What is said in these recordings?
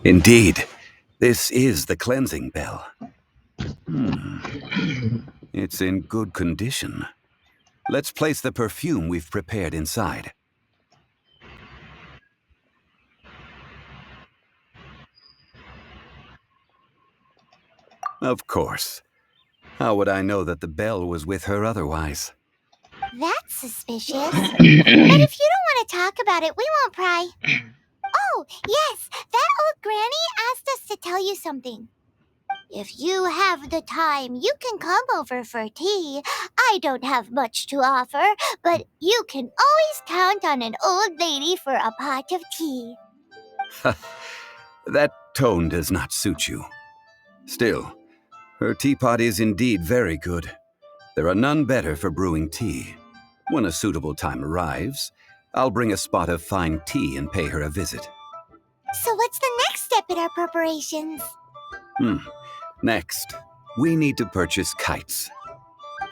Indeed, this is the cleansing bell. It's in good condition. Let's place the perfume we've prepared inside. Of course. How would I know that the bell was with her otherwise? That's suspicious. But if you don't want to talk about it, we won't pry. Oh, yes, that old granny asked us to tell you something. If you have the time, you can come over for tea. I don't have much to offer, but you can always count on an old lady for a pot of tea. That tone does not suit you. Still, her teapot is indeed very good. There are none better for brewing tea. When a suitable time arrives, I'll bring a spot of fine tea and pay her a visit. So what's the next step in our preparations? Next, we need to purchase kites.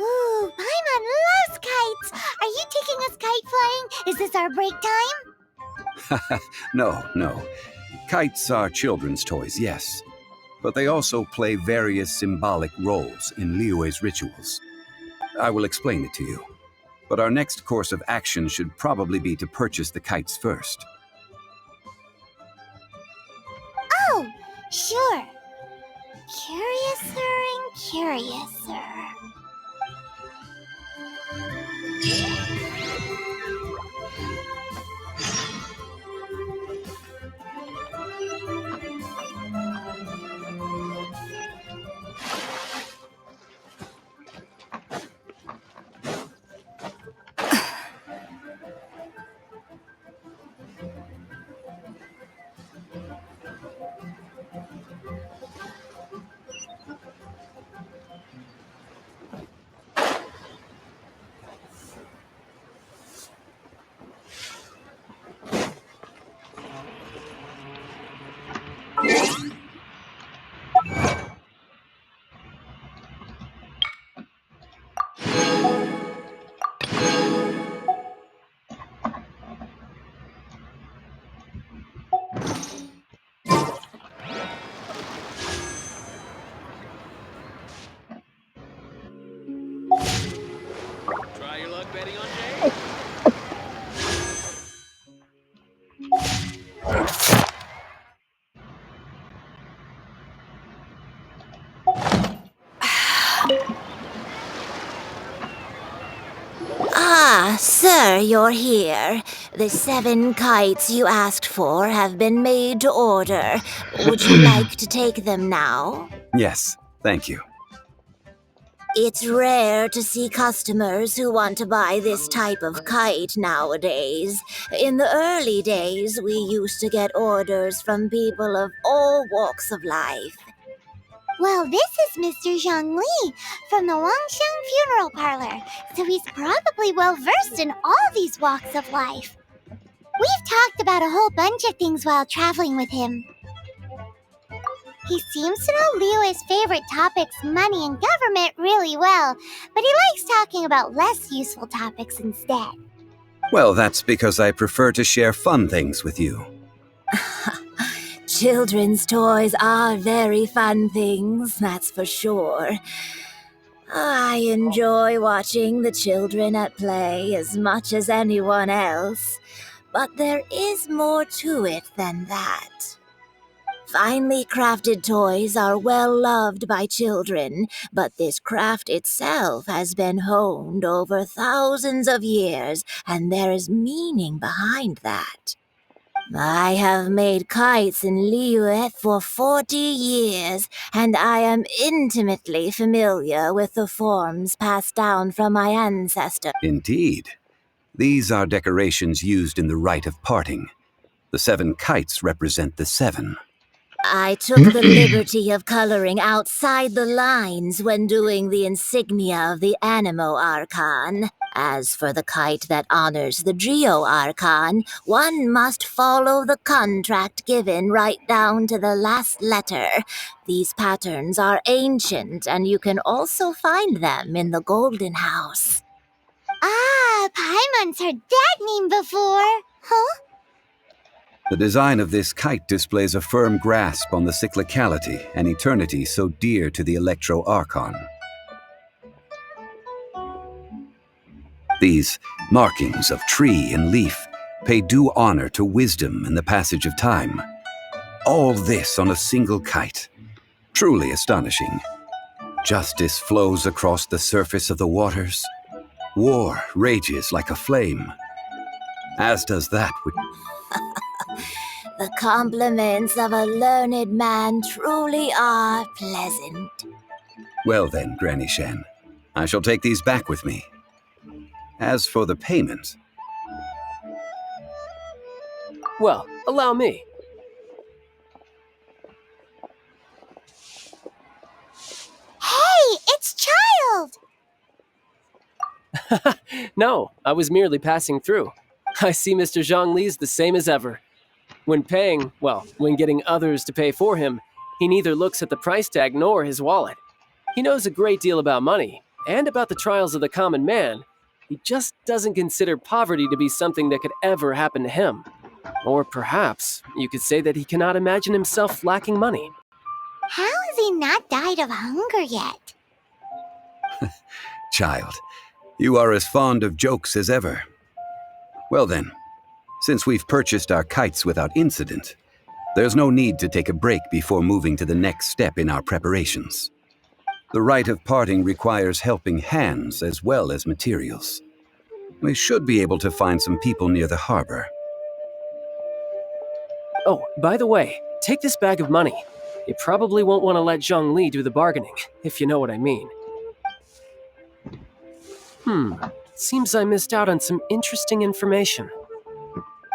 Ooh, Paimon loves kites! Are you taking us kite flying? Is this our break time? No. Kites are children's toys, yes. But they also play various symbolic roles in Liyue's rituals. I will explain it to you. But our next course of action should probably be to purchase the kites first. Oh, sure. Curiouser and curiouser. Try your luck betting on Jay? Ah, sir, you're here. The 7 kites you asked for have been made to order. Would you like to take them now? Yes, thank you. It's rare to see customers who want to buy this type of kite nowadays. In the early days, we used to get orders from people of all walks of life. Well, this is Mr. Zhongli from the Wangsheng Funeral Parlor, so he's probably well versed in all these walks of life. We've talked about a whole bunch of things while traveling with him. He seems to know Liyue's favorite topics, money and government, really well, but he likes talking about less useful topics instead. Well, that's because I prefer to share fun things with you. Children's toys are very fun things, that's for sure. I enjoy watching the children at play as much as anyone else, but there is more to it than that. Finely crafted toys are well loved by children, but this craft itself has been honed over thousands of years, and there is meaning behind that. I have made kites in Liyue for 40 years, and I am intimately familiar with the forms passed down from my ancestors. Indeed. These are decorations used in the rite of parting. The 7 kites represent the 7. I took the liberty of coloring outside the lines when doing the insignia of the Animo Archon. As for the kite that honors the Geo Archon, one must follow the contract given right down to the last letter. These patterns are ancient, and you can also find them in the Golden House. Ah, Paimon's heard that name before. Huh? The design of this kite displays a firm grasp on the cyclicality and eternity so dear to the Electro-Archon. These markings of tree and leaf pay due honor to wisdom and the passage of time. All this on a single kite. Truly astonishing. Justice flows across the surface of the waters. War rages like a flame. As does that which... The compliments of a learned man truly are pleasant. Well then, Granny Shen, I shall take these back with me. As for the payment... Well, allow me. Hey, it's Child! No, I was merely passing through. I see Mr. Zhongli's the same as ever. When paying, well, when getting others to pay for him, he neither looks at the price tag nor his wallet. He knows a great deal about money, and about the trials of the common man. He just doesn't consider poverty to be something that could ever happen to him. Or perhaps you could say that he cannot imagine himself lacking money. How has he not died of hunger yet? Child, you are as fond of jokes as ever. Well then, since we've purchased our kites without incident, there's no need to take a break before moving to the next step in our preparations. The rite of parting requires helping hands as well as materials. We should be able to find some people near the harbor. Oh, by the way, take this bag of money. You probably won't want to let Zhongli do the bargaining, if you know what I mean. Seems I missed out on some interesting information.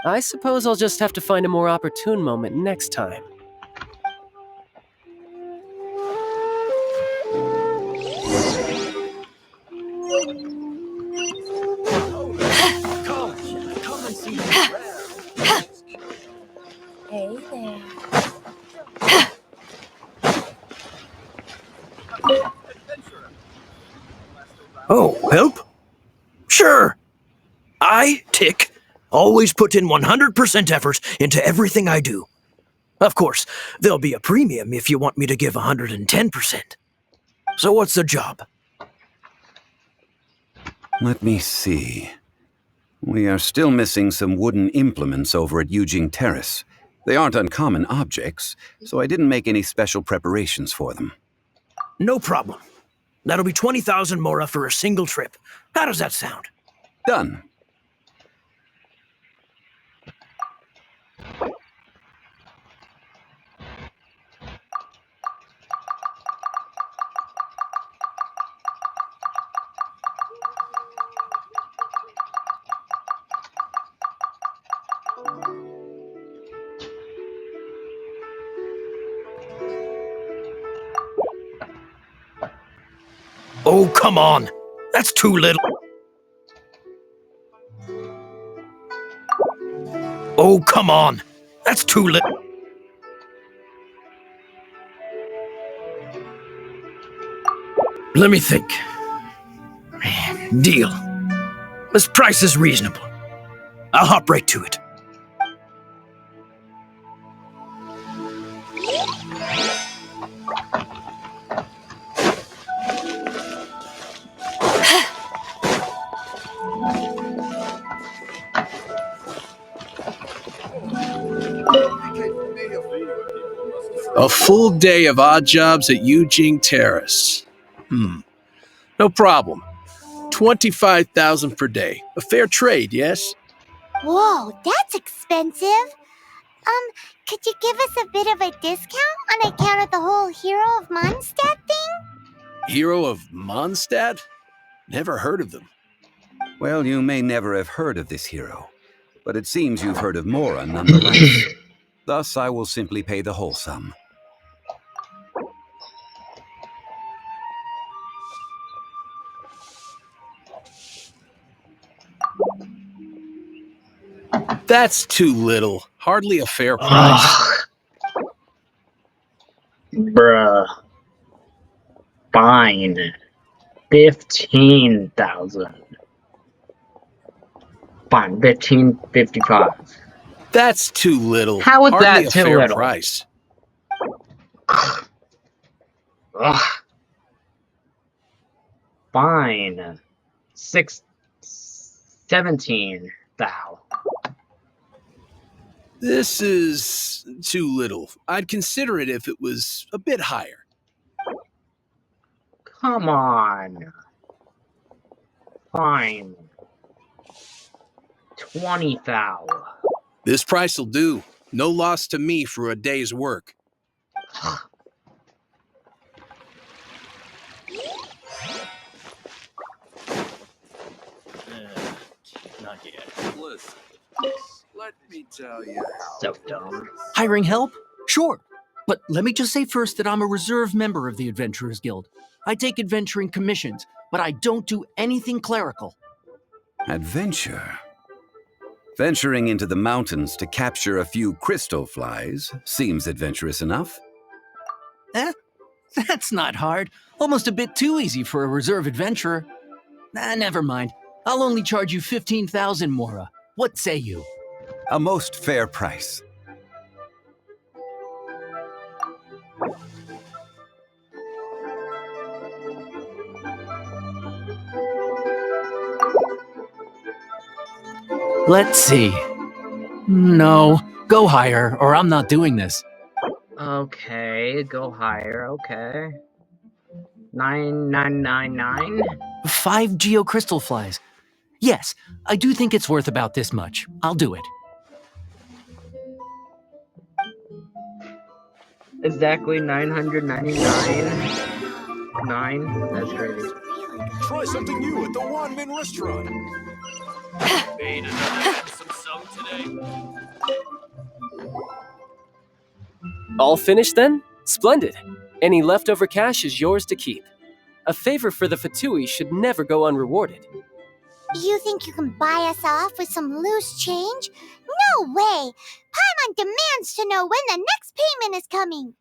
I suppose I'll just have to find a more opportune moment next time. Come and see me. Hey there. Oh, help? Sure. I, Tick, always put in 100% effort into everything I do. Of course, there'll be a premium if you want me to give 110%. So what's the job? Let me see. We are still missing some wooden implements over at Yujing Terrace. They aren't uncommon objects, so I didn't make any special preparations for them. No problem. That'll be 20,000 mora for a single trip. How does that sound? Done. Oh, come on. That's too little. Oh, come on. That's too little. Let me think. Deal. This price is reasonable. I'll hop right to it. A full day of odd jobs at Yujing Terrace. No problem. 25,000 per day. A fair trade, yes? Whoa, that's expensive. Could you give us a bit of a discount on account of the whole Hero of Mondstadt thing? Hero of Mondstadt? Never heard of them. Well, you may never have heard of this hero, but it seems you've heard of Mora nonetheless. Thus, I will simply pay the whole sum. That's too little. Hardly a fair price. Bruh. Fine. 15,000. Fine, 1555. That's too little. How is Hardly that a too fair little? price. Ugh. Fine. 17 thou. This is too little. I'd consider it if it was a bit higher. Come on. Fine. 20 thou. This price'll do. No loss to me for a day's work. Not yet. Listen, let me tell you how. So dumb. Hiring help? Sure. But let me just say first that I'm a reserve member of the Adventurers Guild. I take adventuring commissions, but I don't do anything clerical. Adventure. Venturing into the mountains to capture a few crystal flies seems adventurous enough. That's not hard. Almost a bit too easy for a reserve adventurer. Never mind. I'll only charge you 15,000 Mora. What say you? A most fair price. Let's see. No, go higher, or I'm not doing this. Okay, go higher, okay. 9999? 5 geocrystal flies. Yes, I do think it's worth about this much. I'll do it. Exactly 999. 9? That's crazy. Try something new at the Wanmin restaurant. Made another handsome sum today. All finished then? Splendid. Any leftover cash is yours to keep. A favor for the Fatui should never go unrewarded. You think you can buy us off with some loose change? No way! Paimon demands to know when the next payment is coming!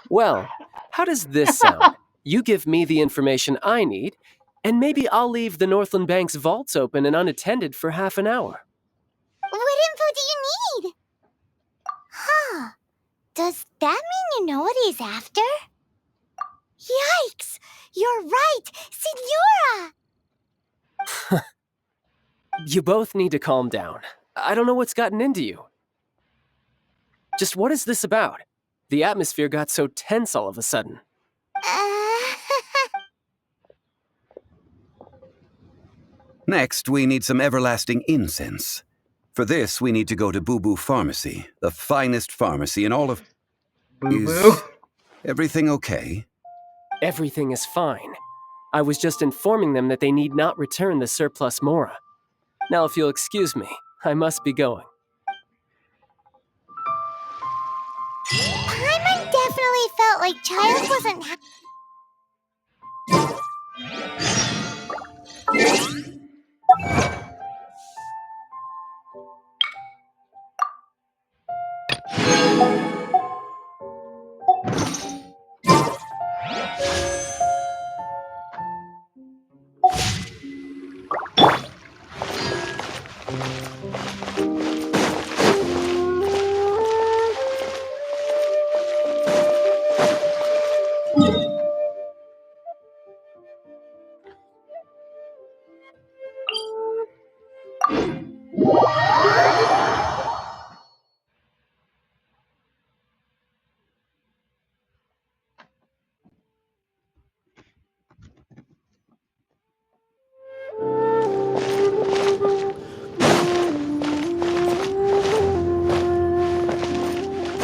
Well, how does this sound? You give me the information I need, and maybe I'll leave the Northland Bank's vaults open and unattended for half an hour. What info do you need? Huh. Does that mean you know what he's after? Yikes! You're right! Signora! You both need to calm down. I don't know what's gotten into you. Just what is this about? The atmosphere got so tense all of a sudden. Next, we need some everlasting incense. For this, we need to go to Boo Boo Pharmacy, the finest pharmacy in all of... Boo-boo. Is everything okay? Everything is fine. I was just informing them that they need not return the surplus Mora. Now, if you'll excuse me, I must be going. Paimon definitely felt like Child wasn't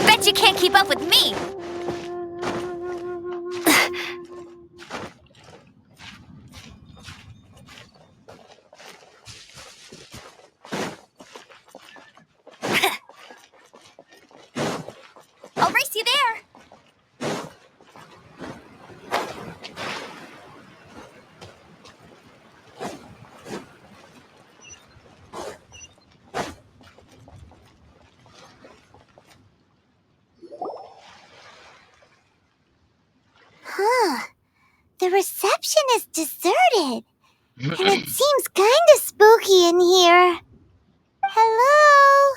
Bet you can't keep up with me! I'll race you there! Huh. The reception is deserted. And it seems kinda spooky in here. Hello?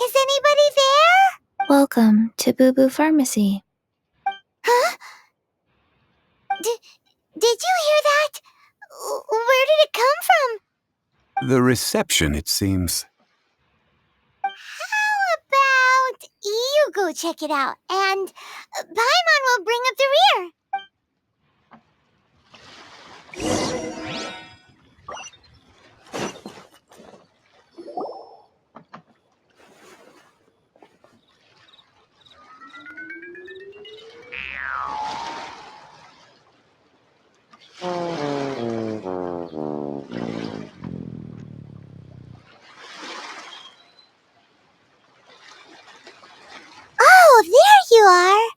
Is anybody there? Welcome to Boo Boo Pharmacy. Huh? Did you hear that? Where did it come from? The reception, it seems. How about you go check it out, and Paimon will bring up the rear. Oh, there you are!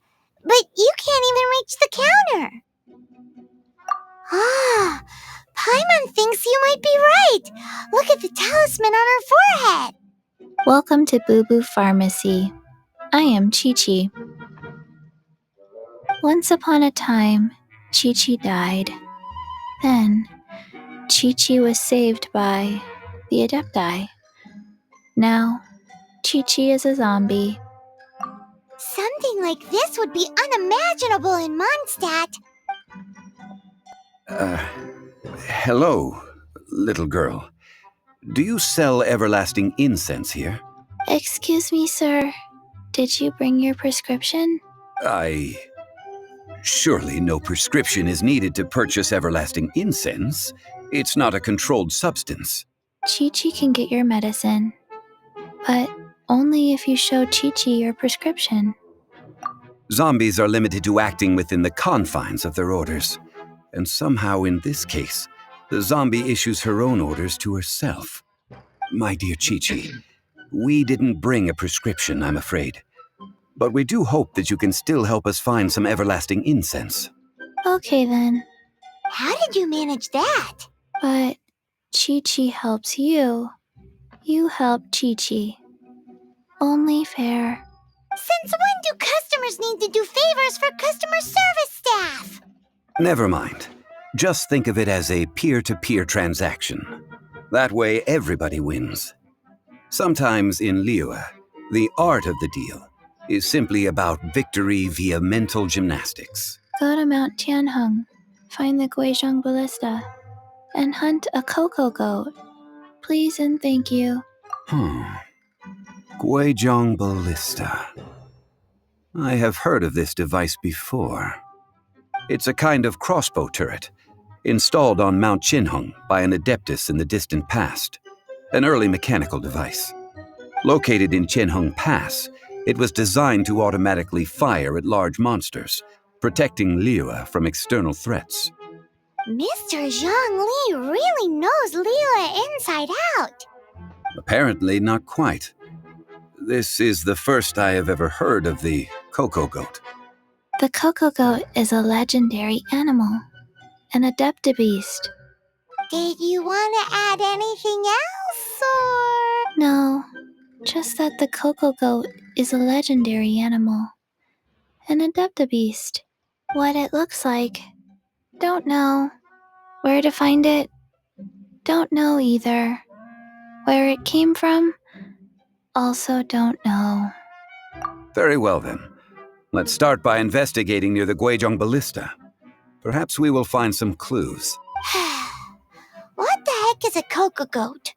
But you can't even reach the counter. Ah, Paimon thinks you might be right. Look at the talisman on her forehead. Welcome to Boo Boo Pharmacy. I am QIQI. Once upon a time, QIQI died. Then, QIQI was saved by the Adepti. Now, QIQI is a zombie. Something like this would be unimaginable in Mondstadt. Hello, little girl. Do you sell everlasting incense here? Excuse me, sir. Did you bring your prescription? Surely no prescription is needed to purchase everlasting incense. It's not a controlled substance. QIQI can get your medicine, but only if you show QIQI your prescription. Zombies are limited to acting within the confines of their orders. And somehow in this case, the zombie issues her own orders to herself. My dear QIQI, we didn't bring a prescription, I'm afraid. But we do hope that you can still help us find some everlasting incense. Okay then, How did you manage that? but QIQI helps you. You help QIQI. Only fair. Since when do customers need to do favors for customer service staff? Never mind. Just think of it as a peer-to-peer transaction. That way everybody wins. Sometimes in Liyue, the art of the deal is simply about victory via mental gymnastics. Go to Mount Tianheng, find the Guizhong Ballista, and hunt a cocoa goat. Please and thank you. Guizhong Ballista. I have heard of this device before. It's a kind of crossbow turret, installed on Mount Qinheng by an adeptus in the distant past, an early mechanical device. Located in Qinheng Pass, it was designed to automatically fire at large monsters, protecting Liyue from external threats. Mr. Zhang Li really knows Liyue inside out. Apparently not quite. This is the first I have ever heard of the cocoa goat. The cocoa goat is a legendary animal, an adeptabeast. Did you want to add anything else, or...? No, just that the cocoa goat is a legendary animal, an adeptabeast. What it looks like, don't know. Where to find it, don't know either. Where it came from, also don't know. Very well then. Let's start by investigating near the Guizhong Ballista. Perhaps we will find some clues. What the heck is a cocoa goat?